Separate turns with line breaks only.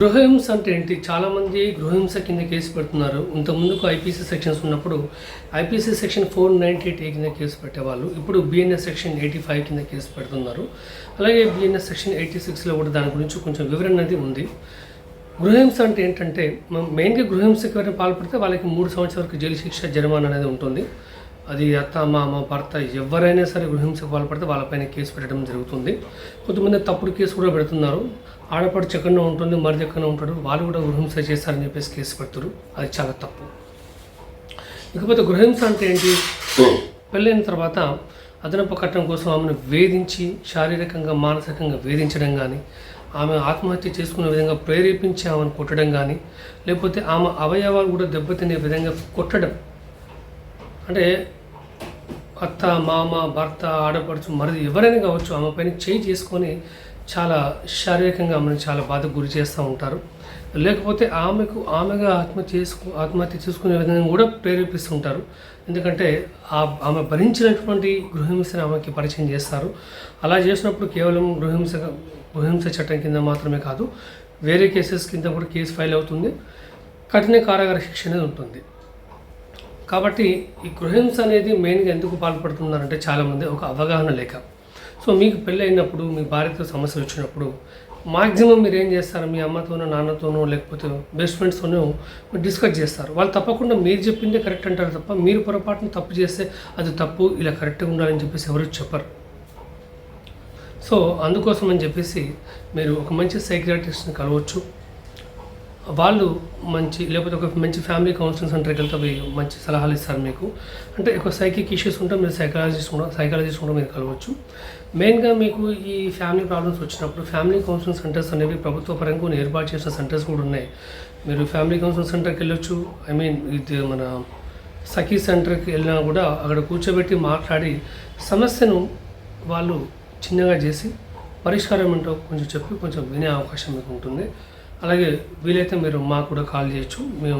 గృహహింస అంటే ఏంటి? చాలామంది గృహహింస కింద కేసు పెడుతున్నారు. ఇంతకుముందుకు ఐపీసీ సెక్షన్స్ ఉన్నప్పుడు ఐపీసీ సెక్షన్ 498A కింద కేసు పెట్టేవాళ్ళు. ఇప్పుడు బిఎన్ఎస్ సెక్షన్ 85 కింద కేసు పెడుతున్నారు. అలాగే బిఎన్ఎస్ సెక్షన్ 86లో కూడా దాని గురించి కొంచెం వివరణ అనేది ఉంది. గృహహింస అంటే ఏంటంటే మెయిన్గా గృహహింసకి ఎవరైనా పాల్పడితే వాళ్ళకి 3 సంవత్సరాల వరకు జైలు శిక్ష, జరిమానా అనేది ఉంటుంది. అది అత్త, మామ, భర్త ఎవరైనా సరే గృహహింసకు పాల్పడితే వాళ్ళపైన కేసు పెట్టడం జరుగుతుంది. కొంతమంది తప్పుడు కేసు కూడా పెడుతున్నారు. ఆడపడుచు ఎక్కడో ఉంటుంది, మరిది ఎక్కడో ఉంటాడు, వాళ్ళు కూడా గృహహింస చేస్తారని చెప్పేసి కేసు పెడతారు. అది చాలా తప్పు. ఇకపోతే గృహహింస అంటే ఏంటి? పెళ్ళైన తర్వాత అదనపు కట్నం కోసం ఆమెను వేధించి శారీరకంగా, మానసికంగా వేధించడం కానీ, ఆమె ఆత్మహత్య చేసుకునే విధంగా ప్రేరేపించి ఆమెను కొట్టడం కానీ, లేకపోతే ఆమె అవయవాలు కూడా దెబ్బతినే విధంగా కొట్టడం. అంటే అత్త, మామ, భర్త, ఆడపడుచు, మరిది ఎవరైనా కావచ్చు, ఆమె పైన చేయి చేసుకొని చాలా శారీరకంగా ఆమెను చాలా బాధకు గురి చేస్తూ ఉంటారు. లేకపోతే ఆమెగా ఆత్మహత్య చేసుకునే విధంగా కూడా ప్రేరేపిస్తుంటారు. ఎందుకంటే ఆమె భరించినటువంటి గృహహింసను ఆమెకి పరిచయం చేస్తారు. అలా చేసినప్పుడు కేవలం గృహహింస చట్టం కింద మాత్రమే కాదు, వేరే కేసెస్ కింద కూడా కేసు ఫైల్ అవుతుంది. కఠిన కారాగార శిక్ష అనేది ఉంటుంది. కాబట్టి ఈ గృహహింస అనేది మెయిన్గా ఎందుకు పాల్పడుతున్నారంటే చాలామంది ఒక అవగాహన లేక. సో మీకు పెళ్ళి అయినప్పుడు, మీ భార్యతో సమస్యలు వచ్చినప్పుడు మాక్సిమం మీరు ఏం చేస్తారు? మీ అమ్మతోనో, నాన్నతోనో, లేకపోతే బెస్ట్ ఫ్రెండ్స్తోనో మీరు డిస్కస్ చేస్తారు. వాళ్ళు తప్పకుండా మీరు చెప్పిందే కరెక్ట్ అంటారు తప్ప, మీరు పొరపాటున తప్పు చేస్తే అది తప్పు, ఇలా కరెక్ట్గా ఉండాలని చెప్పేసి ఎవరు చెప్పరు. సో అందుకోసం అని చెప్పేసి మీరు ఒక మంచి సైకియాట్రిస్ట్ని కలవచ్చు. వాళ్ళు లేకపోతే ఒక మంచి ఫ్యామిలీ కౌన్సిలింగ్ సెంటర్కి వెళ్తే అవి మంచి సలహాలు ఇస్తారు మీకు. అంటే ఒక సైకిక్ ఇష్యూస్ ఉంటే మీరు సైకాలజిస్ట్ కూడా మీరు కలవచ్చు. మెయిన్గా మీకు ఈ ఫ్యామిలీ ప్రాబ్లమ్స్ వచ్చినప్పుడు ఫ్యామిలీ కౌన్సిలింగ్ సెంటర్స్ అనేవి ప్రభుత్వ పరంగా కొన్ని ఏర్పాటు చేసిన సెంటర్స్ కూడా ఉన్నాయి. మీరు ఫ్యామిలీ కౌన్సిలింగ్ సెంటర్కి వెళ్ళొచ్చు. ఇది మన సఖీ సెంటర్కి వెళ్ళినా కూడా అక్కడ కూర్చోబెట్టి మాట్లాడి సమస్యను వాళ్ళు చిన్నగా చేసి పరిష్కారం ఏంటో కొంచెం చెప్పి కొంచెం వినే అవకాశం మీకు ఉంటుంది. అలాగే వీలైతే మీరు మాకు కూడా కాల్ చేయొచ్చు. మేము